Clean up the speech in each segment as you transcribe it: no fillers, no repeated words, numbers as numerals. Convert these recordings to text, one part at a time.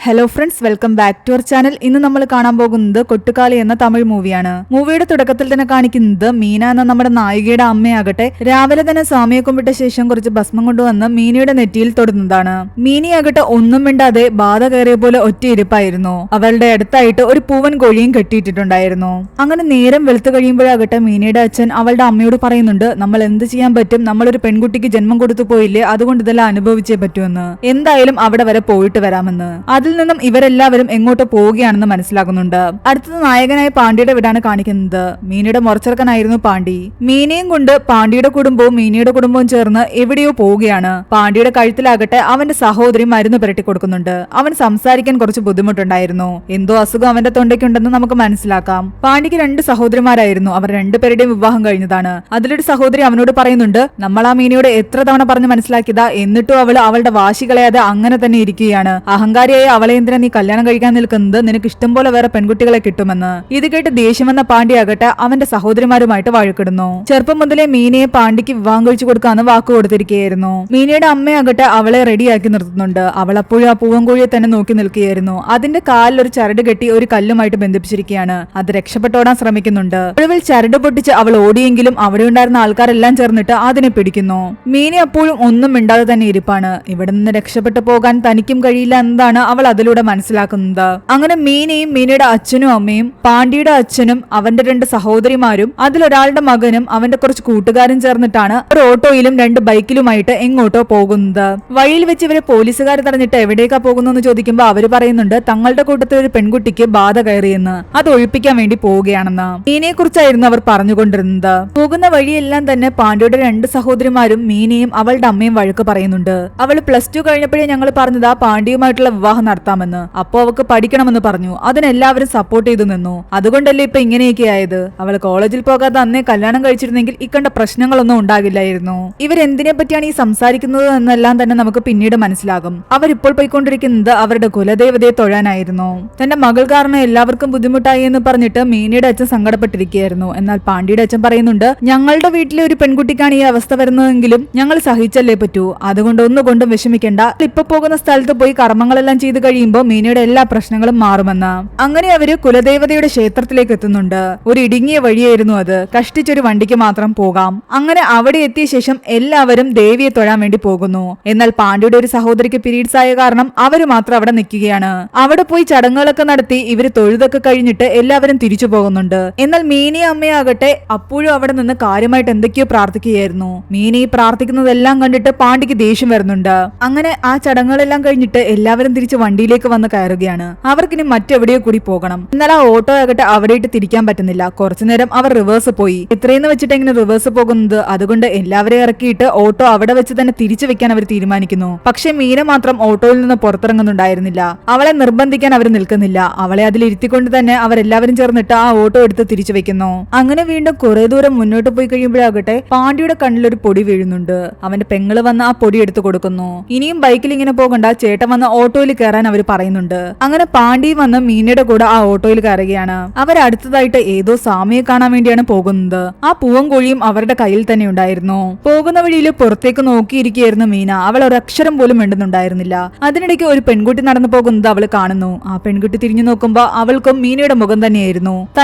Hello friends, welcome back to our channel. ഇന്ന് നമ്മൾ കാണാൻ പോകുന്നത് കൊട്ടുകാളി എന്ന തമിഴ് മൂവിയാണ്. മൂവിയുടെ തുടക്കത്തിൽ തന്നെ കാണിക്കുന്നത് മീന എന്ന നമ്മുടെ നായികയുടെ അമ്മയാകട്ടെ രാവിലെ തന്നെ സ്വാമിയെ കുമ്പിട്ട ശേഷം കുറച്ച് ഭസ്മം കൊണ്ടുവന്ന് മീനയുടെ നെറ്റിയിൽ തൊടുന്നതാണ്. മീനയാകട്ടെ ഒന്നും മിണ്ടാതെ ബാധ കയറിയ പോലെ ഒറ്റയിരിപ്പായിരുന്നു. അവളുടെ അടുത്തായിട്ട് ഒരു പൂവൻ കോഴിയും കെട്ടിയിട്ടിട്ടുണ്ടായിരുന്നു. അങ്ങനെ നേരം വെളുത്തു കഴിയുമ്പോഴാകട്ടെ മീനയുടെ അച്ഛൻ അവളുടെ അമ്മയോട് പറയുന്നുണ്ട്, നമ്മൾ എന്ത് ചെയ്യാൻ പറ്റും, നമ്മളൊരു പെൺകുട്ടിക്ക് ജന്മം കൊടുത്തു പോയില്ലേ, അതുകൊണ്ട് ഇതെല്ലാം അനുഭവിച്ചേ പറ്റുമെന്ന്. എന്തായാലും അവിടെ വരെ പോയിട്ട് വരാമെന്ന്. അതിൽ നിന്നും ഇവരെല്ലാവരും എങ്ങോട്ട് പോവുകയാണെന്ന് മനസ്സിലാക്കുന്നുണ്ട്. അടുത്തത് നായകനായ പാണ്ഡ്യയുടെ വീടാണ് കാണിക്കുന്നത്. മീനയുടെ മുറച്ചെറുക്കനായിരുന്നു പാണ്ഡ്യ. മീനയും കൊണ്ട് പാണ്ഡ്യയുടെ കുടുംബവും മീനയുടെ കുടുംബവും ചേർന്ന് എവിടെയോ പോവുകയാണ്. പാണ്ഡ്യയുടെ കഴുത്തിലാകട്ടെ അവന്റെ സഹോദരി മരുന്ന് പുരട്ടി കൊടുക്കുന്നുണ്ട്. അവൻ സംസാരിക്കാൻ കുറച്ച് ബുദ്ധിമുട്ടുണ്ടായിരുന്നു. എന്തോ അസുഖം അവന്റെ തൊണ്ടയ്ക്കുണ്ടെന്ന് നമുക്ക് മനസ്സിലാക്കാം. പാണ്ഡ്യക്ക് 2 സഹോദരിമാരായിരുന്നു. അവർ 2 പേരുടെയും വിവാഹം കഴിഞ്ഞതാണ്. അതിലൊരു സഹോദരി അവനോട് പറയുന്നുണ്ട്, നമ്മൾ ആ മീനയോട് എത്ര തവണ പറഞ്ഞ് മനസ്സിലാക്കിയതാ, എന്നിട്ടും അവളുടെ വാശി കളയാതെ അങ്ങനെ തന്നെ ഇരിക്കുകയാണ്. അഹങ്കാരിയായ അവളെ എന്തിനാ നീ കല്യാണം കഴിക്കാൻ നിൽക്കുന്നത്, നിനക്ക് ഇഷ്ടം പോലെ വേറെ പെൺകുട്ടികളെ കിട്ടുമെന്ന്. ഇത് കേട്ട് ദേഷ്യം വന്ന പാണ്ഡ്യയാകട്ടെ അവന്റെ സഹോദരിമാരുമായിട്ട് വഴക്കിടുന്നു. ചെറുപ്പം മുതലേ മീനയെ പാണ്ഡ്യക്ക് വിവാഹം കഴിച്ചു കൊടുക്കാന്ന് വാക്ക് കൊടുത്തിരിക്കുകയായിരുന്നു. മീനയുടെ അമ്മയാകട്ടെ അവളെ റെഡിയാക്കി നിർത്തുന്നുണ്ട്. അവൾ അപ്പോഴും ആ പൂവൻകോഴിയെ തന്നെ നോക്കി നിൽക്കുകയായിരുന്നു. അതിന്റെ കാലിൽ ഒരു ചരട് കെട്ടി ഒരു കല്ലുമായിട്ട് ബന്ധിപ്പിച്ചിരിക്കുകയാണ്. അത് രക്ഷപ്പെട്ടോടാൻ ശ്രമിക്കുന്നുണ്ട്. ഒടുവിൽ ചരട് പൊട്ടിച്ച് അവൾ ഓടിയെങ്കിലും അവിടെ ഉണ്ടായിരുന്ന ആൾക്കാരെല്ലാം ചേർന്നിട്ട് അതിനെ പിടിക്കുന്നു. മീന അപ്പോഴും ഒന്നും മിണ്ടാതെ തന്നെ ഇരിപ്പാണ്. ഇവിടെ നിന്ന് രക്ഷപ്പെട്ടു പോകാൻ തനിക്കും കഴിയില്ല എന്നതാണ് അവൾ അതിലൂടെ മനസ്സിലാക്കുന്നത്. അങ്ങനെ മീനയും മീനയുടെ അച്ഛനും അമ്മയും പാണ്ഡ്യയുടെ അച്ഛനും അവന്റെ 2 സഹോദരിമാരും അതിലൊരാളുടെ മകനും അവന്റെ കുറച്ച് കൂട്ടുകാരും ചേർന്നിട്ടാണ് ഒരു ഓട്ടോയിലും 2 ബൈക്കിലുമായിട്ട് എങ്ങോട്ടോ പോകുന്നത്. വഴിയിൽ വെച്ച് ഇവരെ പോലീസുകാർ തടഞ്ഞിട്ട് എവിടേക്കാ പോകുന്നു ചോദിക്കുമ്പോൾ അവര് പറയുന്നുണ്ട്, തങ്ങളുടെ കൂട്ടത്തിൽ ഒരു പെൺകുട്ടിക്ക് ബാധ കയറിയെന്ന്, അത് ഒഴിപ്പിക്കാൻ വേണ്ടി പോവുകയാണെന്ന്. മീനയെ കുറിച്ചായിരുന്നു അവർ പറഞ്ഞുകൊണ്ടിരുന്നത്. പോകുന്ന വഴിയെല്ലാം തന്നെ പാണ്ഡ്യയുടെ 2 സഹോദരിമാരും മീനയും അവളുടെ അമ്മയും വഴക്ക് പറയുന്നുണ്ട്. അവൾ +2 കഴിഞ്ഞപ്പോഴേ ഞങ്ങൾ പറഞ്ഞതാ പാണ്ഡ്യയുമായിട്ടുള്ള വിവാഹം നടത്താമെന്ന്. അപ്പോ അവൾക്ക് പഠിക്കണമെന്ന് പറഞ്ഞു. അതിനെല്ലാവരും സപ്പോർട്ട് ചെയ്തു നിന്നു. അതുകൊണ്ടല്ലേ ഇപ്പൊ ഇങ്ങനെയൊക്കെ ആയത്. അവൾ കോളേജിൽ പോകാതെ അന്നേ കല്യാണം കഴിച്ചിരുന്നെങ്കിൽ ഇക്കണ്ട പ്രശ്നങ്ങളൊന്നും ഉണ്ടാകില്ലായിരുന്നു. ഇവരെന്തിനെ പറ്റിയാണ് ഈ സംസാരിക്കുന്നത് എന്നെല്ലാം തന്നെ നമുക്ക് പിന്നീട് മനസ്സിലാകും. അവരിപ്പോൾ പോയിക്കൊണ്ടിരിക്കുന്നത് അവരുടെ കുലദേവതയെ തൊഴാനായിരുന്നു. തന്റെ മകൾ കാരണം എല്ലാവർക്കും ബുദ്ധിമുട്ടായി എന്ന് പറഞ്ഞിട്ട് മീനയുടെ അച്ഛൻ സങ്കടപ്പെട്ടിരിക്കുകയായിരുന്നു. എന്നാൽ പാണ്ഡ്യയുടെ അച്ഛൻ പറയുന്നുണ്ട്, ഞങ്ങളുടെ വീട്ടിലെ ഒരു പെൺകുട്ടിക്കാണ് ഈ അവസ്ഥ വരുന്നതെങ്കിലും ഞങ്ങൾ സഹിച്ചല്ലേ പറ്റൂ. അതുകൊണ്ട് ഒന്നുകൊണ്ടും വിഷമിക്കേണ്ട. ഇപ്പൊ പോകുന്ന സ്ഥലത്ത് പോയി കർമ്മങ്ങളെല്ലാം ചെയ്ത് കഴിയുമ്പോൾ മീനയുടെ എല്ലാ പ്രശ്നങ്ങളും മാറുമെന്ന്. അങ്ങനെ അവര് കുലദേവതയുടെ ക്ഷേത്രത്തിലേക്ക് എത്തുന്നുണ്ട്. ഒരു ഇടുങ്ങിയ വഴിയായിരുന്നു അത്. കഷ്ടിച്ചൊരു വണ്ടിക്ക് മാത്രം പോകാം. അങ്ങനെ അവിടെ എത്തിയ ശേഷം എല്ലാവരും ദേവിയെ തൊഴാൻ വേണ്ടി പോകുന്നു. എന്നാൽ പാണ്ഡ്യയുടെ ഒരു സഹോദരിക്ക് പീരീഡ്സ് ആയ കാരണം അവര് മാത്രം അവിടെ നിൽക്കുകയാണ്. അവിടെ പോയി ചടങ്ങുകളൊക്കെ നടത്തി ഇവര് തൊഴുതൊക്കെ കഴിഞ്ഞിട്ട് എല്ലാവരും തിരിച്ചു പോകുന്നുണ്ട്. എന്നാൽ മീനയും അമ്മയാകട്ടെ അപ്പോഴും അവിടെ നിന്ന് കാര്യമായിട്ട് എന്തൊക്കെയോ പ്രാർത്ഥിക്കുകയായിരുന്നു. മീന ഈ പ്രാർത്ഥിക്കുന്നതെല്ലാം കണ്ടിട്ട് പാണ്ഡ്യക്ക് ദേഷ്യം വരുന്നുണ്ട്. അങ്ങനെ ആ ചടങ്ങുകളെല്ലാം കഴിഞ്ഞിട്ട് എല്ലാവരും തിരിച്ച് വണ്ടിയിലേക്ക് വന്ന് കയറുകയാണ്. അവർക്കിനി മറ്റെവിടെയോ കൂടി പോകണം. എന്നാൽ ആ ഓട്ടോ ആകട്ടെ അവിടെയിട്ട് തിരിക്കാൻ പറ്റുന്നില്ല. കുറച്ചുനേരം അവർ റിവേഴ്സ് പോയി. എത്രയെന്ന് വെച്ചിട്ട് എങ്ങനെ റിവേഴ്സ് പോകുന്നത്, അതുകൊണ്ട് എല്ലാവരെയും ഇറക്കിയിട്ട് ഓട്ടോ അവിടെ വെച്ച് തന്നെ തിരിച്ചു വെക്കാൻ അവർ തീരുമാനിക്കുന്നു. പക്ഷെ മീന മാത്രം ഓട്ടോയിൽ നിന്ന് പുറത്തിറങ്ങുന്നുണ്ടായിരുന്നില്ല. അവളെ നിർബന്ധിക്കാൻ അവർ നിൽക്കുന്നില്ല. അവളെ അതിൽ ഇരുത്തിക്കൊണ്ട് തന്നെ അവരെല്ലാവരും ചേർന്നിട്ട് ആ ഓട്ടോ എടുത്ത് തിരിച്ചു വെക്കുന്നു. അങ്ങനെ വീണ്ടും കുറെ ദൂരം മുന്നോട്ട് പോയി കഴിയുമ്പോഴാകട്ടെ പാണ്ഡ്യയുടെ കണ്ണിലൊരു പൊടി വീഴുന്നുണ്ട്. അവന്റെ പെങ്ങള് വന്ന് ആ പൊടി എടുത്തു കൊടുക്കുന്നു. ഇനിയും ബൈക്കിൽ ഇങ്ങനെ പോകണ്ട, ചേട്ടൻ വന്ന ഓട്ടോയിൽ കയറാൻ അവർ പറയുന്നുണ്ട്. അങ്ങനെ പാണ്ഡ്യ വന്ന് മീനയുടെ കൂടെ ആ ഓട്ടോയിൽ കയറുകയാണ്. അവരടുത്തതായിട്ട് ഏതോ സ്വാമിയെ കാണാൻ വേണ്ടിയാണ് പോകുന്നത്. ആ പൂവൻകോഴിയും അവരുടെ കയ്യിൽ തന്നെ ഉണ്ടായിരുന്നു. പോകുന്ന വഴിയിൽ പുറത്തേക്ക് നോക്കിയിരിക്കുകയായിരുന്നു മീന. അവൾ ഒരക്ഷരം പോലും മിണ്ടുന്നുണ്ടായിരുന്നില്ല. അതിനിടയ്ക്ക് ഒരു പെൺകുട്ടി നടന്നു പോകുന്നത് അവൾ കാണുന്നു. ആ പെൺകുട്ടി തിരിഞ്ഞു നോക്കുമ്പോ അവൾക്കും മീനയുടെ മുഖം തന്നെയായിരുന്നു.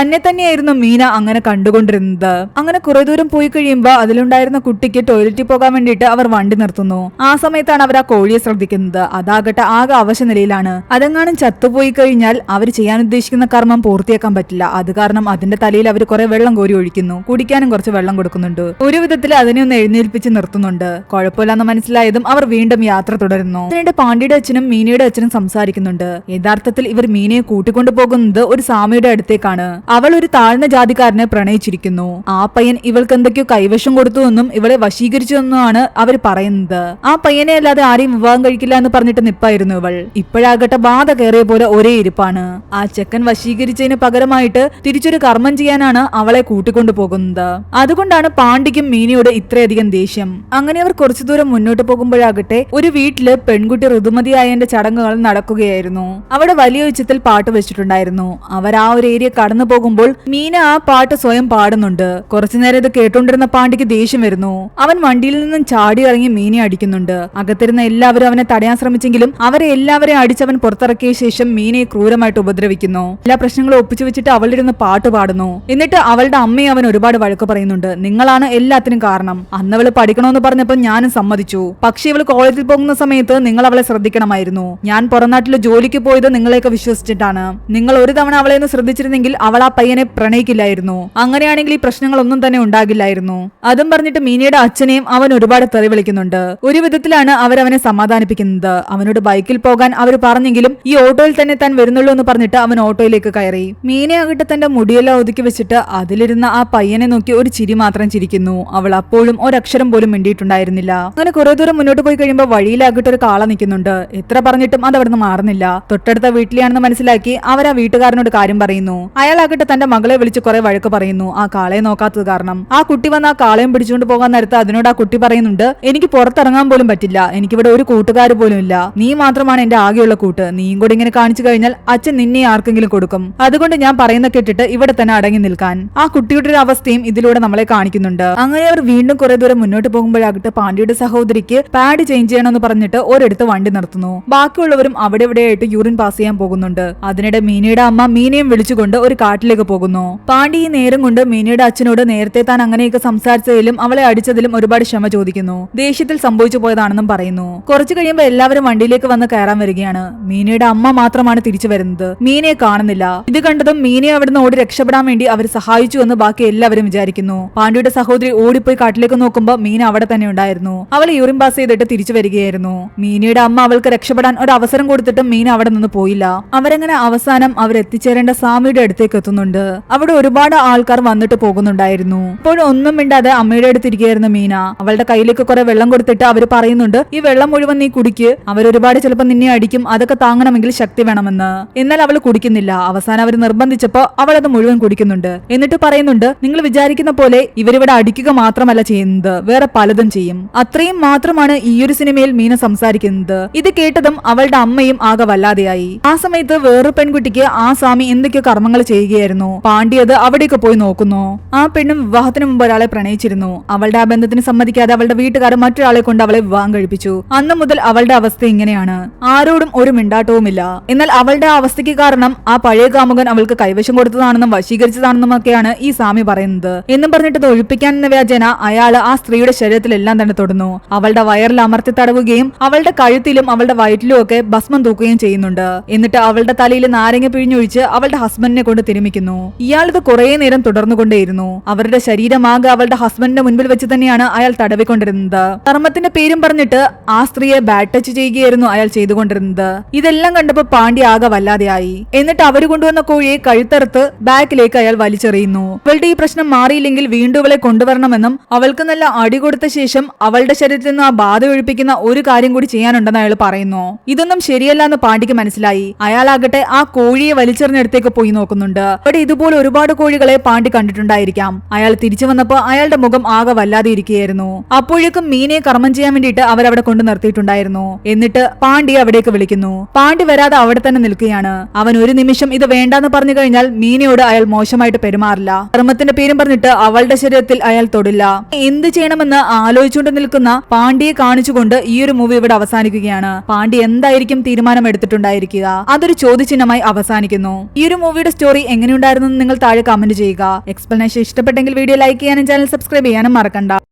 തന്നെയായിരുന്നു മീന അങ്ങനെ കണ്ടുകൊണ്ടിരുന്നത്. അങ്ങനെ കുറെ ദൂരം പോയി കഴിയുമ്പോ അതിലുണ്ടായിരുന്ന കുട്ടിക്ക് ടോയ്ലറ്റിൽ പോകാൻ വേണ്ടിയിട്ട് അവർ വണ്ടി നിർത്തുന്നു. ആ സമയത്താണ് അവർ ആ കോഴിയെ ശ്രദ്ധിക്കുന്നത്. അതാകട്ടെ ആകെ അവശ നിലയിലാണ്. അതെങ്ങാനും ചത്തുപോയി കഴിഞ്ഞാൽ അവർ ചെയ്യാൻ ഉദ്ദേശിക്കുന്ന കർമ്മം പൂർത്തിയാക്കാൻ പറ്റില്ല. അത് കാരണം അതിന്റെ തലയിൽ അവർ കുറെ വെള്ളം കോരി ഒഴിക്കുന്നു. കുടിക്കാനും കുറച്ച് വെള്ളം കൊടുക്കുന്നുണ്ട്. ഒരു വിധത്തിൽ അതിനെ ഒന്ന് എഴുന്നേൽപ്പിച്ച് നിർത്തുന്നുണ്ട്. കുഴപ്പമില്ലെന്ന് മനസ്സിലായതും അവർ വീണ്ടും യാത്ര തുടരുന്നു. അതിനിടെ പാണ്ഡ്യയുടെ അച്ഛനും മീനയുടെ അച്ഛനും സംസാരിക്കുന്നുണ്ട്. യഥാർത്ഥത്തിൽ ഇവർ മീനയെ കൂട്ടിക്കൊണ്ടു പോകുന്നത് ഒരു സ്വാമിയുടെ അടുത്തേക്കാണ്. അവൾ ഒരു താഴ്ന്ന ജാതിക്കാരനെ പ്രണയിച്ചിരിക്കുന്നു. ആ പയ്യൻ ഇവൾക്ക് എന്തൊക്കെയോ കൈവശം കൊടുത്തു എന്നും ഇവളെ വശീകരിച്ചു എന്നുമാണ് അവർ പറയുന്നത്. ആ പയ്യനെ അല്ലാതെ ആരെയും വിവാഹം കഴിക്കില്ല എന്ന് പറഞ്ഞിട്ട് നിപ്പായിരുന്നു ഇവൾ. ഇപ്പോഴാകട്ടെ ബാധ കയറിയ പോലെ ഒരേ ഇരിപ്പാണ്. ആ ചെക്കൻ വശീകരിച്ചതിന് പകരമായിട്ട് തിരിച്ചൊരു കർമ്മം ചെയ്യാനാണ് അവളെ കൂട്ടിക്കൊണ്ടു പോകുന്നത്. അതുകൊണ്ടാണ് പാണ്ഡ്യക്കും മീനയോട് ഇത്രയധികം ദേഷ്യം. അങ്ങനെ അവർ കുറച്ചു ദൂരം മുന്നോട്ട് പോകുമ്പോഴാകട്ടെ ഒരു വീട്ടില് പെൺകുട്ടി ഋതുമതിയായതിന്റെ ചടങ്ങുകൾ നടക്കുകയായിരുന്നു. അവിടെ വലിയ ഉച്ചത്തിൽ പാട്ട് വെച്ചിട്ടുണ്ടായിരുന്നു. അവർ ആ ഒരു ഏരിയ കടന്നു പോകുമ്പോൾ മീന ആ പാട്ട് സ്വയം പാടുന്നുണ്ട്. കുറച്ചുനേരം ഇത് കേട്ടോണ്ടിരുന്ന പാണ്ഡ്യക്ക് ദേഷ്യം വരുന്നു. അവൻ വണ്ടിയിൽ നിന്നും ചാടി ഇറങ്ങി മീനെ അടിക്കുന്നുണ്ട്. അകത്തിരുന്ന എല്ലാവരും അവനെ തടയാൻ ശ്രമിച്ചെങ്കിലും അവരെ എല്ലാവരെയും അടിച്ചവൻ പുറത്തിറക്കിയ ശേഷം മീനയെ ക്രൂരമായിട്ട് ഉപദ്രവിക്കുന്നു. എല്ലാ പ്രശ്നങ്ങളും ഒപ്പിച്ചു വെച്ചിട്ട് അവളുടെ ഇരുന്ന് പാട്ട് പാടുന്നു. എന്നിട്ട് അവളുടെ അമ്മയെ അവൻ ഒരുപാട് വഴക്ക് പറയുന്നുണ്ട്. നിങ്ങളാണ് എല്ലാത്തിനും കാരണം. അന്ന് അവള് പഠിക്കണമെന്ന് പറഞ്ഞപ്പോൾ ഞാനും സമ്മതിച്ചു. പക്ഷേ ഇവള് കോളേജിൽ പോകുന്ന സമയത്ത് നിങ്ങൾ അവളെ ശ്രദ്ധിക്കണമായിരുന്നു. ഞാൻ പുറംനാട്ടിൽ ജോലിക്ക് പോയത് നിങ്ങളെയൊക്കെ വിശ്വസിച്ചിട്ടാണ്. നിങ്ങൾ ഒരു തവണ അവളെ ഒന്ന് ശ്രദ്ധിച്ചിരുന്നെങ്കിൽ അവൾ ആ പയ്യനെ പ്രണയിക്കില്ലായിരുന്നു. അങ്ങനെയാണെങ്കിൽ ഈ പ്രശ്നങ്ങളൊന്നും തന്നെ ഉണ്ടാകില്ലായിരുന്നു. അതും പറഞ്ഞിട്ട് മീനയുടെ അച്ഛനെയും അവൻ ഒരുപാട് തെറി വിളിക്കുന്നുണ്ട്. ഒരു വിധത്തിലാണ് അവരവനെ സമാധാനിപ്പിക്കുന്നത്. അവനോട് ബൈക്കിൽ പോകാൻ അവർ പറഞ്ഞെങ്കിലും ഈ ഓട്ടോയിൽ തന്നെ താൻ വരുന്നുള്ളൂ എന്ന് പറഞ്ഞിട്ട് അവൻ ഓട്ടോയിലേക്ക് കയറി. മീനയാകട്ടെ തന്റെ മുടിയെല്ലാം ഒതുക്കി വെച്ചിട്ട് അതിലിരുന്ന ആ പയ്യനെ നോക്കി ഒരു ചിരി മാത്രം ചിരിക്കുന്നു. അവൾ അപ്പോഴും ഒരക്ഷരം പോലും മിണ്ടിയിട്ടുണ്ടായിരുന്നില്ല. അങ്ങനെ കുറെ ദൂരം മുന്നോട്ട് പോയി കഴിയുമ്പോൾ വഴിയിലാകട്ടെ ഒരു കാള നിൽക്കുന്നുണ്ട്. എത്ര പറഞ്ഞിട്ടും അത് അവിടുന്ന് മാറുന്നില്ല. തൊട്ടടുത്ത വീട്ടിലാണെന്ന് മനസ്സിലാക്കി അവർ ആ വീട്ടുകാരനോട് കാര്യം പറയുന്നു. അയാളാകട്ടെ തന്റെ മകളെ വിളിച്ച് കുറെ വഴക്ക് പറയുന്നു. ആ കാളയെ നോക്കാത്തത് കാരണം. ആ കുട്ടി വന്ന് ആ കാളയും പിടിച്ചുകൊണ്ട് പോകാൻ നേരത്ത് അതിനോട് ആ കുട്ടി പറയുന്നുണ്ട്, എനിക്ക് പുറത്തിറങ്ങാൻ പോലും പറ്റില്ല. എനിക്കിവിടെ ഒരു കൂട്ടുകാർ പോലും ഇല്ല. നീ മാത്രമാണ് എന്റെ ആകെയുള്ള കൂട്ട്. നീയും കൂടി ഇങ്ങനെ കാണിച്ചു കഴിഞ്ഞാൽ അച്ഛൻ നിന്നെ ആർക്കെങ്കിലും കൊടുക്കും. അതുകൊണ്ട് ഞാൻ പറയുന്ന കേട്ടിട്ട് ഇവിടെ തന്നെ അടങ്ങി നിൽക്കാൻ. ആ കുട്ടിയുടെ ഒരു അവസ്ഥയും ഇതിലൂടെ നമ്മളെ കാണിക്കുന്നുണ്ട്. അങ്ങനെ അവർ വീണ്ടും കുറെ ദൂരം മുന്നോട്ട് പോകുമ്പോഴാകട്ടെ പാണ്ഡ്യയുടെ സഹോദരിക്ക് പാഡ് ചേഞ്ച് ചെയ്യണമെന്ന് പറഞ്ഞിട്ട് ഒരിടത്ത് വണ്ടി നിർത്തുന്നു. ബാക്കിയുള്ളവരും അവിടെ ഇവിടെയായിട്ട് യൂറിൻ പാസ് ചെയ്യാൻ പോകുന്നുണ്ട്. അതിനിടെ മീനയുടെ അമ്മ മീനയും വിളിച്ചുകൊണ്ട് ഒരു കാട്ടിലേക്ക് പോകുന്നു. പാണ്ഡ്യ ഈ നേരം കൊണ്ട് മീനയുടെ അച്ഛനോട് നേരത്തെ താൻ അങ്ങനെയൊക്കെ സംസാരിച്ചതിലും അവളെ അടിച്ചതിലും ഒരുപാട് ക്ഷമ ചോദിക്കുന്നു. ദേഷ്യത്തിൽ സംഭവിച്ചു പോയതാണെന്നും പറയുന്നു. കുറച്ചു കഴിയുമ്പോൾ എല്ലാവരും വണ്ടിയിലേക്ക് വന്ന് കയറാൻ വരികയാണ്. മീനയുടെ അമ്മ മാത്രമാണ് തിരിച്ചു വരുന്നത്. മീനയെ കാണുന്നില്ല. ഇത് കണ്ടതും മീനയെ അവിടുന്ന് ഓടി രക്ഷപ്പെടാൻ വേണ്ടി അവർ സഹായിച്ചു എന്ന് ബാക്കി എല്ലാവരും വിചാരിക്കുന്നു. പാണ്ഡ്യയുടെ സഹോദരി ഓടിപ്പോയി കാട്ടിലേക്ക് നോക്കുമ്പോൾ മീന അവിടെ തന്നെ ഉണ്ടായിരുന്നു. അവൾ യൂറിൻ പാസ് ചെയ്തിട്ട് തിരിച്ചു വരികയായിരുന്നു. മീനയുടെ അമ്മ അവൾക്ക് രക്ഷപ്പെടാൻ ഒരു അവസരം കൊടുത്തിട്ടും മീന അവിടെ നിന്ന് പോയില്ല. അവരങ്ങനെ അവസാനം അവരെത്തിച്ചേരേണ്ട സ്വാമിയുടെ അടുത്തേക്ക് എത്തുന്നുണ്ട്. അവിടെ ഒരുപാട് ആൾക്കാർ വന്നിട്ട് പോകുന്നുണ്ടായിരുന്നു. ഇപ്പോൾ ഒന്നും മിണ്ടാതെ അമ്മയുടെ അടുത്തിരിക്കുകയായിരുന്നു മീന. അവളുടെ കയ്യിലേക്ക് കുറെ വെള്ളം കൊടുത്തിട്ട് അവർ പറയുന്നുണ്ട്, ഈ വെള്ളം മുഴുവൻ നീ കുടിക്ക്. അവരൊരുപാട് ചിലപ്പോൾ നിന്നെ അടിക്കും. അതൊക്കെ താങ്ങണമെങ്കിൽ ശക്തി വേണമെന്ന്. എന്നാൽ അവൾ കുടിക്കുന്നില്ല. അവസാനം അവർ നിർബന്ധിച്ചപ്പോ അവൾ അത് മുഴുവൻ കുടിക്കുന്നുണ്ട്. എന്നിട്ട് പറയുന്നുണ്ട്, നിങ്ങൾ വിചാരിക്കുന്ന പോലെ ഇവരിവിടെ അടിക്കുക മാത്രമല്ല ചെയ്യുന്നത്, വേറെ പലതും ചെയ്യും. അത്രയും മാത്രമാണ് ഈ ഒരു സിനിമയിൽ മീന സംസാരിക്കുന്നത്. ഇത് കേട്ടതും അവളുടെ അമ്മയും ആകെ വല്ലാതെയായി. ആ സമയത്ത് വേറൊരു പെൺകുട്ടിക്ക് ആ സ്വാമി എന്തൊക്കെയോ കർമ്മങ്ങൾ ചെയ്യുകയായിരുന്നു. പാണ്ഡ്യത് അവിടേക്ക് പോയി നോക്കുന്നു. ആ പെണ്ണും വിവാഹത്തിന് മുമ്പ് ഒരാളെ പ്രണയിച്ചിരുന്നു. അവളുടെ ആ ബന്ധത്തിന് സമ്മതിക്കാതെ അവളുടെ വീട്ടുകാർ മറ്റൊരാളെ കൊണ്ട് അവളെ വിവാഹം കഴിപ്പിച്ചു. അന്ന് മുതൽ അവളുടെ അവസ്ഥ ഇങ്ങനെയാണ്. ആരോടും ഒരു മിണ്ടാട്ടവുമില്ല. എന്നാൽ അവളുടെ ആ അവസ്ഥയ്ക്ക് കാരണം ആ പഴയ കാമുകൻ അവൾക്ക് കൈവശം കൊടുത്തതാണെന്നും വശീകരിച്ചതാണെന്നും ഒക്കെയാണ് ഈ സ്വാമി പറയുന്നത്. എന്നും പറഞ്ഞിട്ട് അത് ഒഴിപ്പിക്കാൻ എന്ന വ്യാജേന അയാള് ആ സ്ത്രീയുടെ ശരീരത്തിലെല്ലാം തന്നെ തൊടുന്നു. അവളുടെ വയറിൽ അമർത്തി തടവുകയും അവളുടെ കഴുത്തിലും അവളുടെ വയറ്റിലും ഒക്കെ ഭസ്മം തൂക്കുകയും ചെയ്യുന്നുണ്ട്. എന്നിട്ട് അവളുടെ തലയിൽ നാരങ്ങ പിഴിഞ്ഞൊഴിച്ച് അവളുടെ ഹസ്ബൻഡിനെ കൊണ്ട് തിരുമിക്കുന്നു. ഇയാളിത് കുറെ നേരം തുടർന്നുകൊണ്ടേയിരുന്നു. അവരുടെ ശരീരമാകെ അവളുടെ ഹസ്ബൻഡിന്റെ മുൻപിൽ വെച്ച് തന്നെയാണ് അയാൾ തടവിക്കൊണ്ടിരുന്നത്. കർമ്മത്തിന്റെ പേരും പറഞ്ഞിട്ട് ആ സ്ത്രീയെ ബാഡ് ടച്ച് ചെയ്യുകയായിരുന്നു അയാൾ ചെയ്തുകൊണ്ടിരുന്നത്. ഇതെല്ലാം കണ്ടപ്പോ പാണ്ഡ്യ ആകെ വല്ലാതെയായി. എന്നിട്ട് അവര് കൊണ്ടുവന്ന കോഴിയെ കഴുത്തറുത്ത് ബാക്കിലേക്ക് അയാൾ വലിച്ചെറിയുന്നു. അവളുടെ ഈ പ്രശ്നം മാറിയില്ലെങ്കിൽ വീണ്ടും അവളെ കൊണ്ടുവരണമെന്നും അവൾക്ക് നല്ല അടി കൊടുത്ത ശേഷം അവളുടെ ശരീരത്തിൽ നിന്ന് ആ ബാധ ഒഴിപ്പിക്കുന്ന ഒരു കാര്യം കൂടി ചെയ്യാനുണ്ടെന്ന് അയാൾ പറയുന്നു. ഇതൊന്നും ശരിയല്ല എന്ന് പാണ്ഡ്യക്ക് മനസ്സിലായി. അയാളാകട്ടെ ആ കോഴിയെ വലിച്ചെറിഞ്ഞെടുത്തേക്ക് പോയി നോക്കുന്നുണ്ട്. അവിടെ ഇതുപോലെ ഒരുപാട് കോഴികളെ പാണ്ഡ്യ കണ്ടിട്ടുണ്ടായിരിക്കാം. അയാൾ തിരിച്ചു വന്നപ്പോ അയാളുടെ മുഖം ആകെ വല്ലാതെ ഇരിക്കുകയായിരുന്നു. അപ്പോഴേക്കും മീനയെ കർമ്മം ചെയ്യാൻ വേണ്ടിയിട്ട് അവരവിടെ കൊണ്ട് നിർത്തിയിട്ടുണ്ടായിരുന്നു. എന്നിട്ട് പാണ്ഡ്യ അവിടേക്ക് വിളിക്കുന്നു. പാണ്ഡ്യ വരാതെ അവിടെ തന്നെ നിൽക്കുകയാണ്. അവൻ ഒരു നിമിഷം ഇത് വേണ്ടാന്ന് പറഞ്ഞു കഴിഞ്ഞാൽ മീനയോട് അയാൾ മോശമായിട്ട് പെരുമാറില്ല. കർമ്മത്തിന്റെ പേരും പറഞ്ഞിട്ട് അവളുടെ ശരീരത്തിൽ അയാൾ തൊടില്ല. എന്ത് ചെയ്യണമെന്ന് ആലോചിച്ചുകൊണ്ട് നിൽക്കുന്ന പാണ്ഡ്യയെ കാണിച്ചുകൊണ്ട് ഈ ഒരു മൂവി ഇവിടെ അവസാനിക്കുകയാണ്. പാണ്ഡ്യ എന്തായിരിക്കും തീരുമാനം എടുത്തിട്ടുണ്ടായിരിക്കുക? അതൊരു ചോദ്യചിഹ്നമായി അവസാനിക്കുന്നു. ഈ ഒരു മൂവിയുടെ സ്റ്റോറി എങ്ങനെയുണ്ടായിരുന്നു നിങ്ങൾ താഴെ കമന്റ് ചെയ്യുക. എക്സ്പ്ലനേഷൻ ഇഷ്ടപ്പെട്ടെങ്കിൽ വീഡിയോ ലൈക്ക് ചെയ്യാനും ചാനൽ സബ്സ്ക്രൈബ് ചെയ്യാനും മറക്കണ്ട.